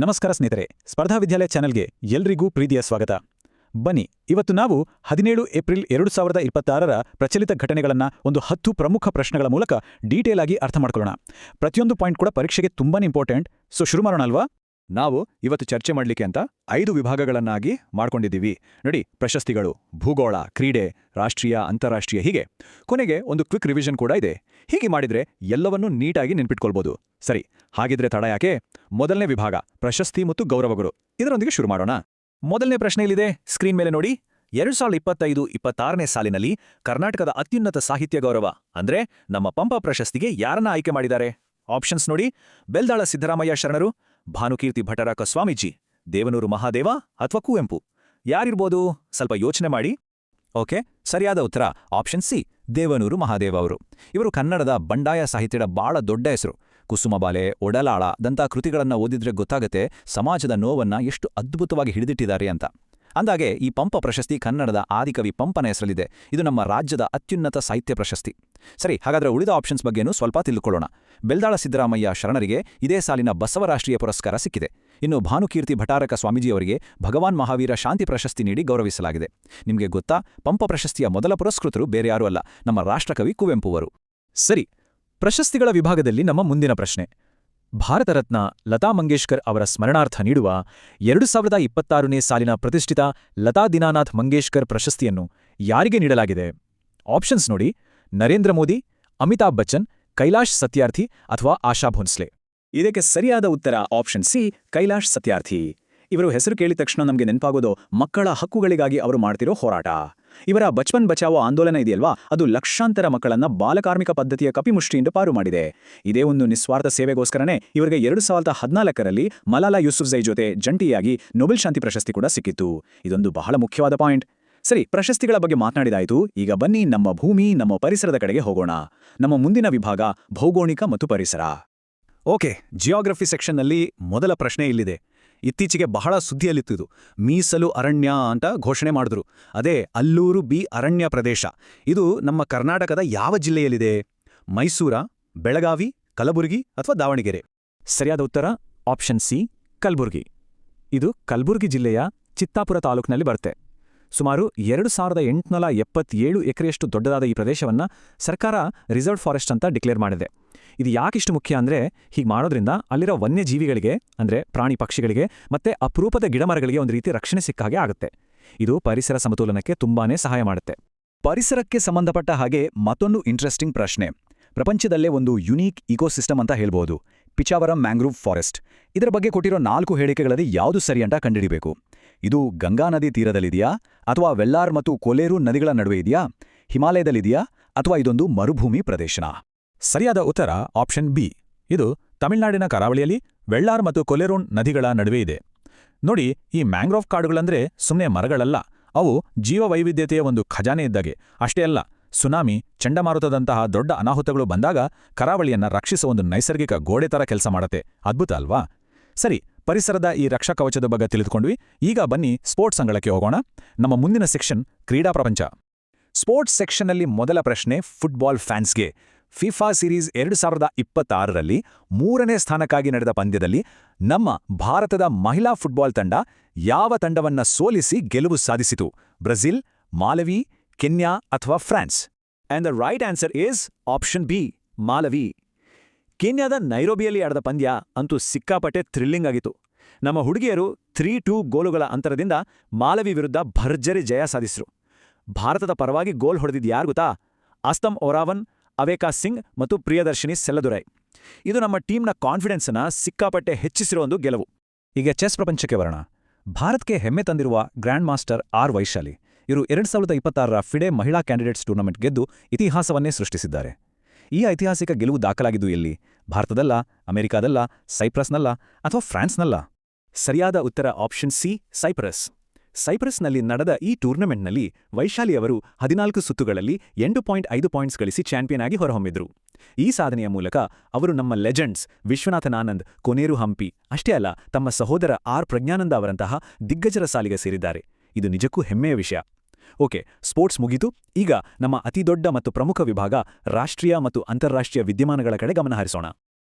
ನಮಸ್ಕಾರ ಸ್ನೇಹಿತರೆ, ಸ್ಪರ್ಧಾ ವಿದ್ಯಾಲಯ ಚಾನೆಲ್ಗೆ ಎಲ್ರಿಗೂ ಪ್ರೀತಿಯ ಸ್ವಾಗತ. ಬನ್ನಿ, ಇವತ್ತು ನಾವು 17 ಏಪ್ರಿಲ್ 2026ರ ಪ್ರಚಲಿತ ಘಟನೆಗಳನ್ನು ಒಂದು 10 ಪ್ರಮುಖ ಪ್ರಶ್ನೆಗಳ ಮೂಲಕ ಡೀಟೇಲ್ ಆಗಿ ಅರ್ಥ ಮಾಡ್ಕೊಳ್ಳೋಣ. ಪ್ರತಿಯೊಂದು ಪಾಯಿಂಟ್ ಕೂಡ ಪರೀಕ್ಷೆಗೆ ತುಂಬಾನೇ ಇಂಪಾರ್ಟೆಂಟ್. ಸೊ ಶುರು ಮಾಡೋಣ ಅಲ್ವಾ? ನಾವು ಇವತ್ತು ಚರ್ಚೆ ಮಾಡಲಿಕ್ಕೆ ಅಂತ 5 ವಿಭಾಗಗಳನ್ನಾಗಿ ಮಾಡ್ಕೊಂಡಿದ್ದೀವಿ ನೋಡಿ. ಪ್ರಶಸ್ತಿಗಳು, ಭೂಗೋಳ, ಕ್ರೀಡೆ, ರಾಷ್ಟ್ರೀಯ, ಅಂತಾರಾಷ್ಟ್ರೀಯ, ಹೀಗೆ ಕೊನೆಗೆ ಒಂದು ಕ್ವಿಕ್ ರಿವಿಷನ್ ಕೂಡ ಇದೆ. ಹೀಗೆ ಮಾಡಿದ್ರೆ ಎಲ್ಲವನ್ನೂ ನೀಟಾಗಿ ನೆನ್ಪಿಟ್ಕೊಳ್ಬೋದು. ಸರಿ, ಹಾಗಿದ್ರೆ ತಡ ಯಾಕೆ? ಮೊದಲನೇ ವಿಭಾಗ ಪ್ರಶಸ್ತಿ ಮತ್ತು ಗೌರವಗಳು, ಇದರೊಂದಿಗೆ ಶುರು ಮಾಡೋಣ. ಮೊದಲನೇ ಪ್ರಶ್ನೆ ಇಲ್ಲಿದೆ, ಸ್ಕ್ರೀನ್ ಮೇಲೆ ನೋಡಿ. 2025-26ನೇ ಸಾಲಿನಲ್ಲಿ ಕರ್ನಾಟಕದ ಅತ್ಯುನ್ನತ ಸಾಹಿತ್ಯ ಗೌರವ ಅಂದ್ರೆ ನಮ್ಮ ಪಂಪ ಪ್ರಶಸ್ತಿಗೆ ಯಾರನ್ನ ಆಯ್ಕೆ ಮಾಡಿದ್ದಾರೆ? ಆಪ್ಷನ್ಸ್ ನೋಡಿ. ಬೆಲ್ದಾಳ ಸಿದ್ದರಾಮಯ್ಯ ಶರಣರು, ಭಾನುಕೀರ್ತಿ ಭಟರಾಕ ಸ್ವಾಮೀಜಿ, ದೇವನೂರು ಮಹಾದೇವ ಅಥವಾ ಕುವೆಂಪು. ಯಾರಿರ್ಬೋದು? ಸ್ವಲ್ಪ ಯೋಚನೆ ಮಾಡಿ. ಓಕೆ, ಸರಿಯಾದ ಉತ್ತರ ಆಪ್ಷನ್ ಸಿ, ದೇವನೂರು ಮಹಾದೇವ ಅವರು. ಇವರು ಕನ್ನಡದ ಬಂಡಾಯ ಸಾಹಿತ್ಯದ ಬಾಳ ದೊಡ್ಡ ಹೆಸರು. ಕುಸುಮಬಾಲೆ, ಒಡಲಾಳ ದಂಥ ಕೃತಿಗಳನ್ನ ಓದಿದ್ರೆ ಗೊತ್ತಾಗತ್ತೆ ಸಮಾಜದ ನೋವನ್ನ ಎಷ್ಟು ಅದ್ಭುತವಾಗಿ ಹಿಡಿದಿಟ್ಟಿದ್ದಾರೆ ಅಂತ. ಅಂದಾಗೆ ಈ ಪಂಪ ಪ್ರಶಸ್ತಿ ಕನ್ನಡದ ಆದಿಕವಿ ಪಂಪನ ಹೆಸರಲ್ಲಿದೆ. ಇದು ನಮ್ಮ ರಾಜ್ಯದ ಅತ್ಯುನ್ನತ ಸಾಹಿತ್ಯ ಪ್ರಶಸ್ತಿ. ಸರಿ, ಹಾಗಾದ್ರೆ ಉಳಿದ ಆಪ್ಷನ್ಸ್ ಬಗ್ಗೆನೂ ಸ್ವಲ್ಪ ತಿಳ್ಕೊಳ್ಳೋಣ. ಬೆಲ್ದಾಳ ಸಿದ್ದರಾಮಯ್ಯ ಶರಣರಿಗೆ ಇದೇ ಸಾಲಿನ ಬಸವ ರಾಷ್ಟ್ರೀಯ ಪುರಸ್ಕಾರ ಸಿಕ್ಕಿದೆ. ಇನ್ನು ಭಾನುಕೀರ್ತಿ ಭಟಾರಕ ಸ್ವಾಮೀಜಿಯವರಿಗೆ ಭಗವಾನ್ ಮಹಾವೀರ ಶಾಂತಿ ಪ್ರಶಸ್ತಿ ನೀಡಿ ಗೌರವಿಸಲಾಗಿದೆ. ನಿಮಗೆ ಗೊತ್ತಾ, ಪಂಪ ಪ್ರಶಸ್ತಿಯ ಮೊದಲ ಪುರಸ್ಕೃತರು ಬೇರೆ ಯಾರೂ ಅಲ್ಲ, ನಮ್ಮ ರಾಷ್ಟ್ರಕವಿ ಕುವೆಂಪುವರು. ಸರಿ, ಪ್ರಶಸ್ತಿಗಳ ವಿಭಾಗದಲ್ಲಿ ನಮ್ಮ ಮುಂದಿನ ಪ್ರಶ್ನೆ. ಭಾರತ ರತ್ನ ಲತಾ ಮಂಗೇಶ್ಕರ್ ಅವರ ಸ್ಮರಣಾರ್ಥ ನೀಡುವ 2026ನೇ ಸಾಲಿನ ಪ್ರತಿಷ್ಠಿತ ಲತಾ ದೀನಾನಾಥ್ ಮಂಗೇಶ್ಕರ್ ಪ್ರಶಸ್ತಿಯನ್ನು ಯಾರಿಗೆ ನೀಡಲಾಗಿದೆ? ಆಪ್ಷನ್ಸ್ ನೋಡಿ. ನರೇಂದ್ರ ಮೋದಿ, ಅಮಿತಾಬ್ ಬಚ್ಚನ್, ಕೈಲಾಶ್ ಸತ್ಯಾರ್ಥಿ ಅಥವಾ ಆಶಾ ಭೋನ್ಸ್ಲೆ. ಇದಕ್ಕೆ ಸರಿಯಾದ ಉತ್ತರ ಆಪ್ಷನ್ ಸಿ, ಕೈಲಾಶ್ ಸತ್ಯಾರ್ಥಿ. ಇವರು ಹೆಸರು ಕೇಳಿದ ತಕ್ಷಣ ನಮಗೆ ನೆನಪಾಗೋದು ಮಕ್ಕಳ ಹಕ್ಕುಗಳಿಗಾಗಿ ಅವರು ಮಾಡ್ತಿರೋ ಹೋರಾಟ. ಇವರ ಬಚ್ಪನ್ ಬಚಾವೋ ಆಂದೋಲನ ಇದೆಯಲ್ವಾ, ಅದು ಲಕ್ಷಾಂತರ ಮಕ್ಕಳನ್ನ ಬಾಲಕಾರ್ಮಿಕ ಪದ್ಧತಿಯ ಕಪಿಮುಷ್ಟಿಯಿಂದ ಪಾರು ಮಾಡಿದೆ. ಇದೇ ಒಂದು ನಿಸ್ವಾರ್ಥ ಸೇವೆಗೋಸ್ಕರನೇ ಇವರಿಗೆ 2014ರಲ್ಲಿ ಮಲಾಲಾ ಯೂಸುಫ್ಜೈ ಜೊತೆ ಜಂಟಿಯಾಗಿ ನೊಬೆಲ್ ಶಾಂತಿ ಪ್ರಶಸ್ತಿ ಕೂಡ ಸಿಕ್ಕಿತ್ತು. ಇದೊಂದು ಬಹಳ ಮುಖ್ಯವಾದ ಪಾಯಿಂಟ್. ಸರಿ, ಪ್ರಶಸ್ತಿಗಳ ಬಗ್ಗೆ ಮಾತನಾಡಿದಾಯಿತು. ಈಗ ಬನ್ನಿ ನಮ್ಮ ಭೂಮಿ, ನಮ್ಮ ಪರಿಸರದ ಕಡೆಗೆ ಹೋಗೋಣ. ನಮ್ಮ ಮುಂದಿನ ವಿಭಾಗ ಭೌಗೋಳಿಕ ಮತ್ತು ಪರಿಸರ. ಓಕೆ, ಜಿಯೋಗ್ರಫಿ ಸೆಕ್ಷನ್ನಲ್ಲಿ ಮೊದಲ ಪ್ರಶ್ನೆ ಇಲ್ಲಿದೆ. ಇತ್ತೀಚೆಗೆ ಬಹಳ ಸುದ್ದಿಯಲ್ಲಿತ್ತು. ಮೀಸಲು ಅರಣ್ಯ ಅಂತ ಘೋಷಣೆ ಮಾಡಿದ್ರು. ಅದೇ ಅಲ್ಲೂರು ಬಿ ಅರಣ್ಯ ಪ್ರದೇಶ. ಇದು ನಮ್ಮ ಕರ್ನಾಟಕದ ಯಾವ ಜಿಲ್ಲೆಯಲ್ಲಿದೆ? ಮೈಸೂರ, ಬೆಳಗಾವಿ, ಕಲಬುರಗಿ ಅಥವಾ ದಾವಣಗೆರೆ? ಸರಿಯಾದ ಉತ್ತರ ಆಪ್ಷನ್ ಸಿ, ಕಲಬುರಗಿ. ಇದು ಕಲಬುರಗಿ ಜಿಲ್ಲೆಯ ಚಿತ್ತಾಪುರ ತಾಲೂಕಿನಲ್ಲಿ ಬರುತ್ತೆ. ಸುಮಾರು 2877 ಎಕರೆಯಷ್ಟು ದೊಡ್ಡದಾದ ಈ ಪ್ರದೇಶವನ್ನ ಸರ್ಕಾರ ರಿಸರ್ವ್ ಫಾರೆಸ್ಟ್ ಅಂತ ಡಿಕ್ಲೇರ್ ಮಾಡಿದೆ. ಇದು ಯಾಕಿಷ್ಟು ಮುಖ್ಯ ಅಂದ್ರೆ, ಹೀಗೆ ಮಾಡೋದ್ರಿಂದ ಅಲ್ಲಿರೋ ವನ್ಯಜೀವಿಗಳಿಗೆ ಅಂದ್ರೆ ಪ್ರಾಣಿ ಪಕ್ಷಿಗಳಿಗೆ ಮತ್ತೆ ಅಪರೂಪದ ಗಿಡಮರಗಳಿಗೆ ಒಂದು ರೀತಿ ರಕ್ಷಣೆ ಸಿಕ್ಕ ಹಾಗೆ ಆಗುತ್ತೆ. ಇದು ಪರಿಸರ ಸಮತೋಲನಕ್ಕೆ ತುಂಬಾನೇ ಸಹಾಯ ಮಾಡುತ್ತೆ. ಪರಿಸರಕ್ಕೆ ಸಂಬಂಧಪಟ್ಟ ಹಾಗೆ ಮತ್ತೊಂದು ಇಂಟ್ರೆಸ್ಟಿಂಗ್ ಪ್ರಶ್ನೆ. ಪ್ರಪಂಚದಲ್ಲೇ ಒಂದು ಯುನೀಕ್ ಇಕೋಸಿಸ್ಟಮ್ ಅಂತ ಹೇಳ್ಬೋದು, ಪಿಚಾವರಂ ಮ್ಯಾಂಗ್ರೂವ್ ಫಾರೆಸ್ಟ್. ಇದರ ಬಗ್ಗೆ ಕೊಟ್ಟಿರೋ 4 ಹೇಳಿಕೆಗಳಲ್ಲಿ ಯಾವುದು ಸರಿ ಅಂತ ಕಂಡುಹಿಡಿಬೇಕು. ಇದು ಗಂಗಾ ನದಿ ತೀರದಲ್ಲಿದೆಯಾ, ಅಥವಾ ವೆಲ್ಲಾರ್ ಮತ್ತು ಕೊಲೇರು ನದಿಗಳ ನಡುವೆ ಇದೆಯಾ, ಹಿಮಾಲಯದಲ್ಲಿದೆಯಾ, ಅಥವಾ ಇದೊಂದು ಮರುಭೂಮಿ ಪ್ರದೇಶನ? ಸರಿಯಾದ ಉತ್ತರ ಆಪ್ಷನ್ ಬಿ. ಇದು ತಮಿಳುನಾಡಿನ ಕರಾವಳಿಯಲ್ಲಿ ವೆಳ್ಳಾರ್ ಮತ್ತು ಕೊಲೆರೋನ್ ನದಿಗಳ ನಡುವೆ ಇದೆ. ನೋಡಿ, ಈ ಮ್ಯಾಂಗ್ರೋವ್ ಕಾಡುಗಳಂದ್ರೆ ಸುಮ್ಮನೆ ಮರಗಳಲ್ಲ, ಅವು ಜೀವವೈವಿಧ್ಯತೆಯ ಒಂದು ಖಜಾನೆ ಇದ್ದಾಗೆ. ಅಷ್ಟೇ ಅಲ್ಲ, ಸುನಾಮಿ, ಚಂಡಮಾರುತದಂತಹ ದೊಡ್ಡ ಅನಾಹುತಗಳು ಬಂದಾಗ ಕರಾವಳಿಯನ್ನ ರಕ್ಷಿಸುವ ಒಂದು ನೈಸರ್ಗಿಕ ಗೋಡೆ ಥರ ಕೆಲಸ ಮಾಡತ್ತೆ. ಅದ್ಭುತ ಅಲ್ವಾ? ಸರಿ, ಪರಿಸರದ ಈ ರಕ್ಷಾ ಕವಚದ ಬಗ್ಗೆ ತಿಳಿದುಕೊಂಡ್ವಿ. ಈಗ ಬನ್ನಿ ಸ್ಪೋರ್ಟ್ಸ್ ಅಂಗಳಕ್ಕೆ ಹೋಗೋಣ. ನಮ್ಮ ಮುಂದಿನ ಸೆಕ್ಷನ್ ಕ್ರೀಡಾ ಪ್ರಪಂಚ. ಸ್ಪೋರ್ಟ್ಸ್ ಸೆಕ್ಷನ್ನಲ್ಲಿ ಮೊದಲ ಪ್ರಶ್ನೆ ಫುಟ್ಬಾಲ್ ಫ್ಯಾನ್ಸ್ಗೆ. ಫಿಫಾ ಸೀರೀಸ್ 2026ರಲ್ಲಿ 3ನೇ ಸ್ಥಾನಕ್ಕಾಗಿ ನಡೆದ ಪಂದ್ಯದಲ್ಲಿ ನಮ್ಮ ಭಾರತದ ಮಹಿಳಾ ಫುಟ್ಬಾಲ್ ತಂಡ ಯಾವ ತಂಡವನ್ನ ಸೋಲಿಸಿ ಗೆಲುವು ಸಾಧಿಸಿತು? ಬ್ರೆಜಿಲ್, ಮಾಲವಿ, ಕೆನ್ಯಾ ಅಥವಾ France? And the right answer is option B, Malawi. ಕೆನ್ಯಾದ ನೈರೋಬಿಯಲ್ಲಿ ಆಡಿದ ಪಂದ್ಯ ಅಂತೂ ಸಿಕ್ಕಾಪಟ್ಟೆ ಥ್ರಿಲ್ಲಿಂಗ್ ಆಗಿತ್ತು. ನಮ್ಮ ಹುಡುಗಿಯರು 3-2 ಗೋಲುಗಳ ಅಂತರದಿಂದ ಮಾಲವಿ ವಿರುದ್ಧ ಭರ್ಜರಿ ಜಯ ಸಾಧಿಸಿರು. ಭಾರತದ ಪರವಾಗಿ ಗೋಲ್ ಹೊಡೆದಿದ್ದು ಯಾರು ಗೊತ್ತಾ? ಆಸ್ತಮ್ ಓರಾವನ್, ಅವೇಕಾ ಸಿಂಗ್ ಮತ್ತು ಪ್ರಿಯದರ್ಶಿನಿ ಸೆಲ್ಲದುರೈ. ಇದು ನಮ್ಮ ಟೀಮ್ನ ಕಾನ್ಫಿಡೆನ್ಸ್ನ ಸಿಕ್ಕಾಪಟ್ಟೆ ಹೆಚ್ಚಿಸಿರೋ ಒಂದು ಗೆಲುವು. ಈಗ ಚೆಸ್ ಪ್ರಪಂಚಕ್ಕೆ ಬರೋಣ. ಭಾರತಕ್ಕೆ ಹೆಮ್ಮೆ ತಂದಿರುವ ಗ್ರ್ಯಾಂಡ್ ಮಾಸ್ಟರ್ ಆರ್ ವೈಶಾಲಿ. ಇವರು 2026ರ ಫಿಡೆ ಮಹಿಳಾ ಕ್ಯಾಂಡಿಡೇಟ್ಸ್ ಟೂರ್ನಮೆಂಟ್ ಗೆದ್ದು ಇತಿಹಾಸವನ್ನೇ ಸೃಷ್ಟಿಸಿದ್ದಾರೆ. ಈ ಐತಿಹಾಸಿಕ ಗೆಲುವು ದಾಖಲಾಗಿದ್ದು ಎಲ್ಲಿ? ಭಾರತದಲ್ಲ, ಅಮೆರಿಕಾದಲ್ಲ, ಸೈಪ್ರಸ್ನಲ್ಲ ಅಥವಾ ಫ್ರಾನ್ಸ್ನಲ್ಲ? ಸರಿಯಾದ ಉತ್ತರ ಆಪ್ಷನ್ ಸಿ, ಸೈಪ್ರಸ್. ಸೈಪ್ರಸ್ನಲ್ಲಿ ನಡೆದ ಈ ಟೂರ್ನಮೆಂಟ್ನಲ್ಲಿ ವೈಶಾಲಿ ಅವರು 14 ಸುತ್ತುಗಳಲ್ಲಿ 8.5 ಪಾಯಿಂಟ್ಸ್ ಗಳಿಸಿ ಚಾಂಪಿಯನ್ ಆಗಿ ಹೊರಹೊಮ್ಮಿದ್ರು. ಈ ಸಾಧನೆಯ ಮೂಲಕ ಅವರು ನಮ್ಮ ಲೆಜೆಂಡ್ಸ್ ವಿಶ್ವನಾಥನ್ ಆನಂದ್, ಕೊನೇರು ಹಂಪಿ ಅಷ್ಟೇ ಅಲ್ಲ, ತಮ್ಮ ಸಹೋದರ ಆರ್ ಪ್ರಜ್ಞಾನಂದ ಅವರಂತಹ ದಿಗ್ಗಜರ ಸಾಲಿಗೆ ಸೇರಿದ್ದಾರೆ. ಇದು ನಿಜಕ್ಕೂ ಹೆಮ್ಮೆಯ ವಿಷಯ. ಓಕೆ, ಸ್ಪೋರ್ಟ್ಸ್ ಮುಗಿತು. ಈಗ ನಮ್ಮ ಅತಿದೊಡ್ಡ ಮತ್ತು ಪ್ರಮುಖ ವಿಭಾಗ ರಾಷ್ಟ್ರೀಯ ಮತ್ತು ಅಂತಾರಾಷ್ಟ್ರೀಯ ವಿದ್ಯಮಾನಗಳ ಕಡೆ ಗಮನ ಹರಿಸೋಣ.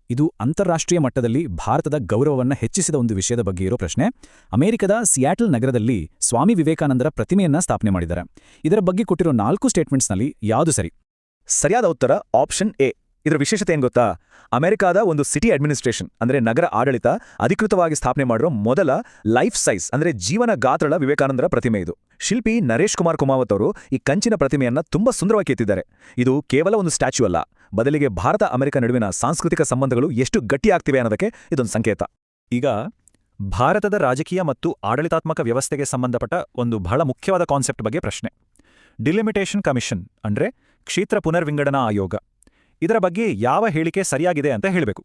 ಇದು ಅಂತಾರಾಷ್ಟ್ರೀಯ ಮಟ್ಟದಲ್ಲಿ ಭಾರತದ ಗೌರವವನ್ನು ಹೆಚ್ಚಿಸಿದ ಒಂದು ವಿಷಯದ ಬಗ್ಗೆ ಇರೋ ಪ್ರಶ್ನೆ. ಅಮೆರಿಕದ ಸಿಯಾಟಲ್ ನಗರದಲ್ಲಿ ಸ್ವಾಮಿ ವಿವೇಕಾನಂದರ ಪ್ರತಿಮೆಯನ್ನ ಸ್ಥಾಪನೆ ಮಾಡಿದ್ದಾರೆ. ಇದರ ಬಗ್ಗೆ ಕೊಟ್ಟಿರೋ 4 ಸ್ಟೇಟ್ಮೆಂಟ್ಸ್ನಲ್ಲಿ ಯಾವುದು ಸರಿ? ಸರಿಯಾದ ಉತ್ತರ ಆಪ್ಷನ್ ಎ. ಇದರ ವಿಶೇಷತೆ ಏನ್ ಗೊತ್ತಾ? ಅಮೆರಿಕಾದ ಒಂದು ಸಿಟಿ ಅಡ್ಮಿನಿಸ್ಟ್ರೇಷನ್ ಅಂದ್ರೆ ನಗರ ಆಡಳಿತ ಅಧಿಕೃತವಾಗಿ ಸ್ಥಾಪನೆ ಮಾಡಿರೋ ಮೊದಲ ಲೈಫ್ ಸೈಜ್ ಅಂದ್ರೆ ಜೀವನ ಗಾತ್ರಳ ವಿವೇಕಾನಂದರ ಪ್ರತಿಮೆ ಇದು. ಶಿಲ್ಪಿ ನರೇಶ್ ಕುಮಾರ್ ಕುಮಾವತ್ ಅವರು ಈ ಕಂಚಿನ ಪ್ರತಿಮೆಯನ್ನ ತುಂಬಾ ಸುಂದರವಾಗಿ ಕೆತ್ತಿದ್ದಾರೆ. ಇದು ಕೇವಲ ಒಂದು ಸ್ಟ್ಯಾಚ್ಯೂ ಅಲ್ಲ, ಬದಲಿಗೆ ಭಾರತ ಅಮೆರಿಕ ನಡುವಿನ ಸಾಂಸ್ಕೃತಿಕ ಸಂಬಂಧಗಳು ಎಷ್ಟು ಗಟ್ಟಿಯಾಗ್ತಿವೆ ಅನ್ನೋದಕ್ಕೆ ಇದೊಂದು ಸಂಕೇತ. ಈಗ ಭಾರತದ ರಾಜಕೀಯ ಮತ್ತು ಆಡಳಿತಾತ್ಮಕ ವ್ಯವಸ್ಥೆಗೆ ಸಂಬಂಧಪಟ್ಟ ಒಂದು ಬಹಳ ಮುಖ್ಯವಾದ ಕಾನ್ಸೆಪ್ಟ್ ಬಗ್ಗೆ ಪ್ರಶ್ನೆ. ಡಿಲಿಮಿಟೇಷನ್ ಕಮಿಷನ್ ಅಂದ್ರೆ ಕ್ಷೇತ್ರ ಪುನರ್ವಿಂಗಡನಾ ಆಯೋಗ. ಇದರ ಬಗ್ಗೆ ಯಾವ ಹೇಳಿಕೆ ಸರಿಯಾಗಿದೆ ಅಂತ ಹೇಳಬೇಕು?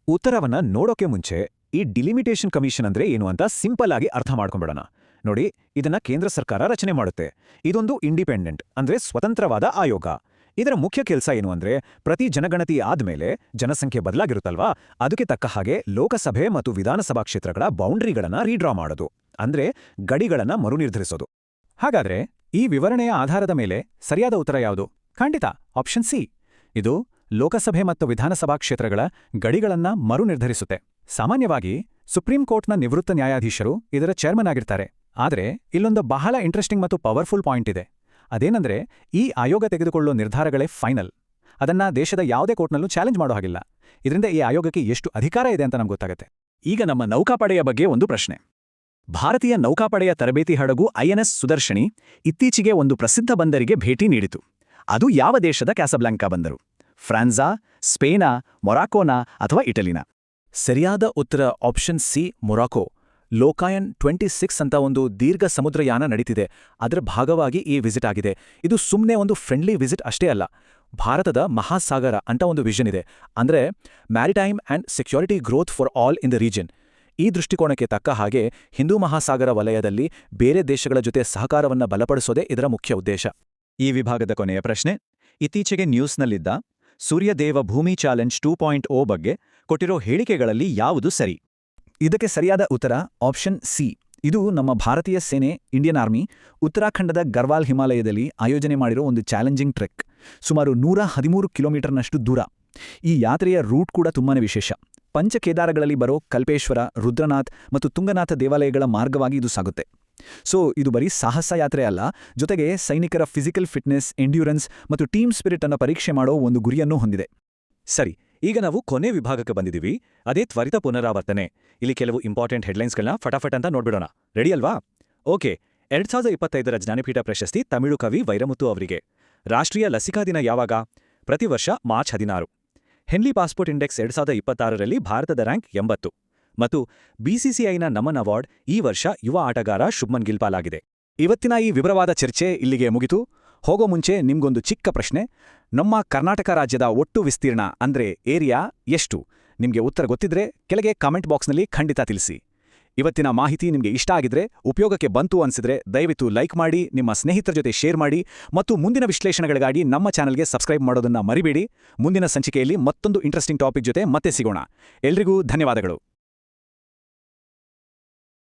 ಉತ್ತರವನ್ನ ನೋಡೋಕೆ ಮುಂಚೆ ಈ ಡಿಲಿಮಿಟೇಷನ್ ಕಮಿಷನ್ ಅಂದ್ರೆ ಏನು ಅಂತ ಸಿಂಪಲ್ ಆಗಿ ಅರ್ಥ ಮಾಡ್ಕೊಂಡ್ಬಿಡೋಣ. ನೋಡಿ, ಇದನ್ನ ಕೇಂದ್ರ ಸರ್ಕಾರ ರಚನೆ ಮಾಡುತ್ತೆ. ಇದೊಂದು ಇಂಡಿಪೆಂಡೆಂಟ್ ಅಂದ್ರೆ ಸ್ವತಂತ್ರವಾದ ಆಯೋಗ. ಇದರ ಮುಖ್ಯ ಕೆಲಸ ಏನು ಅಂದ್ರೆ ಪ್ರತಿ ಜನಗಣತಿ ಆದ್ಮೇಲೆ ಜನಸಂಖ್ಯೆ ಬದಲಾಗಿರುತ್ತಲ್ವಾ, ಅದಕ್ಕೆ ತಕ್ಕ ಹಾಗೆ ಲೋಕಸಭೆ ಮತ್ತು ವಿಧಾನಸಭಾ ಕ್ಷೇತ್ರಗಳ ಬೌಂಡ್ರಿಗಳನ್ನ ರೀಡ್ರಾ ಮಾಡೋದು, ಅಂದ್ರೆ ಗಡಿಗಳನ್ನ ಮರುನಿರ್ಧರಿಸೋದು. ಹಾಗಾದ್ರೆ ಈ ವಿವರಣೆಯ ಆಧಾರದ ಮೇಲೆ ಸರಿಯಾದ ಉತ್ತರ ಯಾವುದು? ಖಂಡಿತ ಆಪ್ಷನ್ ಸಿ. ಇದು ಲೋಕಸಭೆ ಮತ್ತು ವಿಧಾನಸಭಾ ಕ್ಷೇತ್ರಗಳ ಗಡಿಗಳನ್ನ ಮರುನಿರ್ಧರಿಸುತ್ತೆ. ಸಾಮಾನ್ಯವಾಗಿ ಸುಪ್ರೀಂ ಕೋರ್ಟ್ನ ನಿವೃತ್ತ ನ್ಯಾಯಾಧೀಶರು ಇದರ ಚೇರ್ಮನ್ ಆಗಿರ್ತಾರೆ. ಆದರೆ ಇಲ್ಲೊಂದು ಬಹಳ ಇಂಟ್ರೆಸ್ಟಿಂಗ್ ಮತ್ತು ಪವರ್ಫುಲ್ ಪಾಯಿಂಟ್ ಇದೆ. ಅದೇನಂದ್ರೆ ಈ ಆಯೋಗ ತೆಗೆದುಕೊಳ್ಳೋ ನಿರ್ಧಾರಗಳೇ ಫೈನಲ್. ಅದನ್ನ ದೇಶದ ಯಾವುದೇ ಕೋರ್ಟ್ನಲ್ಲೂ ಚಾಲೆಂಜ್ ಮಾಡೋ ಹಾಗಿಲ್ಲ. ಇದರಿಂದ ಈ ಆಯೋಗಕ್ಕೆ ಎಷ್ಟು ಅಧಿಕಾರ ಇದೆ ಅಂತ ನಮ್ಗೆ ಗೊತ್ತಾಗುತ್ತೆ. ಈಗ ನಮ್ಮ ನೌಕಾಪಡೆಯ ಬಗ್ಗೆ ಒಂದು ಪ್ರಶ್ನೆ. ಭಾರತೀಯ ನೌಕಾಪಡೆಯ ತರಬೇತಿ ಹಡಗು INS ಸುದರ್ಶಿನಿ ಇತ್ತೀಚೆಗೆ ಒಂದು ಪ್ರಸಿದ್ಧ ಬಂದರಿಗೆ ಭೇಟಿ ನೀಡಿತು. ಅದು ಯಾವ ದೇಶದ ಕ್ಯಾಸಬ್ಲಾಂಕಾ ಬಂದರು? ಫ್ರಾನ್ಸಾ, ಸ್ಪೇನಾ, ಮೊರಾಕೋನಾ ಅಥವಾ ಇಟಲಿನಾ? ಸರಿಯಾದ ಉತ್ತರ ಆಪ್ಷನ್ ಸಿ, ಮೊರಾಕೋ. ಲೋಕಾಯನ್ 26 ಅಂತ ಒಂದು ದೀರ್ಘ ಸಮುದ್ರಯಾನ ನಡೀತಿದೆ. ಅದರ ಭಾಗವಾಗಿ ಈ ವಿಸಿಟ್ ಆಗಿದೆ. ಇದು ಸುಮ್ಮನೆ ಒಂದು ಫ್ರೆಂಡ್ಲಿ ವಿಸಿಟ್ ಅಷ್ಟೇ ಅಲ್ಲ, ಭಾರತದ ಮಹಾಸಾಗರ ಅಂತ ಒಂದು ವಿಷನ್ ಇದೆ. ಅಂದ್ರೆ maritime and security growth for all in the region. ಈ ದೃಷ್ಟಿಕೋನಕ್ಕೆ ತಕ್ಕ ಹಾಗೆ ಹಿಂದೂ ಮಹಾಸಾಗರ ವಲಯದಲ್ಲಿ ಬೇರೆ ದೇಶಗಳ ಜೊತೆ ಸಹಕಾರವನ್ನು ಬಲಪಡಿಸೋದೇ ಇದರ ಮುಖ್ಯ ಉದ್ದೇಶ. ಈ ವಿಭಾಗದ ಕೊನೆಯ ಪ್ರಶ್ನೆ. ಇತ್ತೀಚೆಗೆ ನ್ಯೂಸ್ನಲ್ಲಿದ್ದ ಸೂರ್ಯದೇವ ಭೂಮಿ ಚಾಲೆಂಜ್ 2.0 ಬಗ್ಗೆ ಕೊಟ್ಟಿರೋ ಹೇಳಿಕೆಗಳಲ್ಲಿ ಯಾವುದು ಸರಿ? ಇದಕ್ಕೆ ಸರಿಯಾದ ಉತ್ತರ ಆಪ್ಷನ್ ಸಿ. ಇದು ನಮ್ಮ ಭಾರತೀಯ ಸೇನೆ, ಇಂಡಿಯನ್ ಆರ್ಮಿ, ಉತ್ತರಾಖಂಡದ ಗರ್ವಾಲ್ ಹಿಮಾಲಯದಲ್ಲಿ ಆಯೋಜನೆ ಮಾಡಿರೋ ಒಂದು ಚಾಲೆಂಜಿಂಗ್ ಟ್ರೆಕ್. ಸುಮಾರು 113 ಕಿಲೋಮೀಟರ್ನಷ್ಟು ದೂರ. ಈ ಯಾತ್ರೆಯ ರೂಟ್ ಕೂಡ ತುಂಬಾನೇ ವಿಶೇಷ. ಪಂಚಕೇದಾರಗಳಲ್ಲಿ ಬರೋ ಕಲ್ಪೇಶ್ವರ, ರುದ್ರನಾಥ್ ಮತ್ತು ತುಂಗನಾಥ ದೇವಾಲಯಗಳ ಮಾರ್ಗವಾಗಿ ಇದು ಸಾಗುತ್ತೆ. ಸೊ ಇದು ಬರೀ ಸಾಹಸ ಯಾತ್ರೆ ಅಲ್ಲ, ಜೊತೆಗೆ ಸೈನಿಕರ ಫಿಸಿಕಲ್ ಫಿಟ್ನೆಸ್, ಎಂಡ್ಯೂರೆನ್ಸ್ ಮತ್ತು ಟೀಮ್ ಸ್ಪಿರಿಟ್ ಅನ್ನು ಪರೀಕ್ಷೆ ಮಾಡೋ ಒಂದು ಗುರಿಯನ್ನೂ ಹೊಂದಿದೆ. ಸರಿ, ಈಗ ನಾವು ಕೊನೆ ವಿಭಾಗಕ್ಕೆ ಬಂದಿದ್ದೀವಿ. ಅದೇ ತ್ವರಿತ ಪುನರಾವರ್ತನೆ. ಇಲ್ಲಿ ಕೆಲವು ಇಂಪಾರ್ಟೆಂಟ್ ಹೆಡ್ಲೈನ್ಸ್ಗಳನ್ನ ಫಟಾಫಟ್ ಅಂತ ನೋಡ್ಬಿಡೋಣ. ರೆಡಿ ಅಲ್ವಾ? ಓಕೆ. 2025ರ ಜ್ಞಾನಪೀಠ ಪ್ರಶಸ್ತಿ ತಮಿಳು ಕವಿ ವೈರಮುತ್ತು ಅವರಿಗೆ. ರಾಷ್ಟ್ರೀಯ ಲಸಿಕಾ ದಿನ ಯಾವಾಗ? ಪ್ರತಿ ವರ್ಷ ಮಾರ್ಚ್ 16. ಹೆನ್ಲಿ ಪಾಸ್ಪೋರ್ಟ್ ಇಂಡೆಕ್ಸ್ 2026ರಲ್ಲಿ ಭಾರತದ ರ್ಯಾಂಕ್ 80. ಮತ್ತು BCCIನ ನಮನ್ ಅವಾರ್ಡ್ ಈ ವರ್ಷ ಯುವ ಆಟಗಾರ ಶುಭ್ಮನ್ ಗಿಲ್ ಪಾಲಾಗಿದೆ. ಇವತ್ತಿನ ಈ ವಿವರವಾದ ಚರ್ಚೆ ಇಲ್ಲಿಗೆ ಮುಗಿತು. ಹೋಗೋ ಮುಂಚೆ ನಿಮ್ಗೊಂದು ಚಿಕ್ಕ ಪ್ರಶ್ನೆ. ನಮ್ಮ ಕರ್ನಾಟಕ ರಾಜ್ಯದ ಒಟ್ಟು ವಿಸ್ತೀರ್ಣ ಅಂದ್ರೆ ಏರಿಯಾ ಎಷ್ಟು? ನಿಮ್ಗೆ ಉತ್ತರ ಗೊತ್ತಿದ್ರೆ ಕೆಳಗೆ ಕಾಮೆಂಟ್ ಬಾಕ್ಸ್ನಲ್ಲಿ ಖಂಡಿತ ತಿಳಿಸಿ. ಇವತ್ತಿನ ಮಾಹಿತಿ ನಿಮ್ಗೆ ಇಷ್ಟ ಆಗಿದ್ರೆ, ಉಪಯೋಗಕ್ಕೆ ಬಂತು ಅನ್ಸಿದ್ರೆ ದಯವಿಟ್ಟು ಲೈಕ್ ಮಾಡಿ, ನಿಮ್ಮ ಸ್ನೇಹಿತರ ಜೊತೆ ಶೇರ್ ಮಾಡಿ ಮತ್ತು ಮುಂದಿನ ವಿಶ್ಲೇಷಣೆಗಳಿಗಾಗಿ ನಮ್ಮ ಚಾನೆಲ್ಗೆ ಸಬ್ಸ್ಕ್ರೈಬ್ ಮಾಡೋದನ್ನ ಮರಿಬೇಡಿ. ಮುಂದಿನ ಸಂಚಿಕೆಯಲ್ಲಿ ಮತ್ತೊಂದು ಇಂಟ್ರೆಸ್ಟಿಂಗ್ ಟಾಪಿಕ್ ಜೊತೆ ಮತ್ತೆ ಸಿಗೋಣ. ಎಲ್ರಿಗೂ ಧನ್ಯವಾದಗಳು.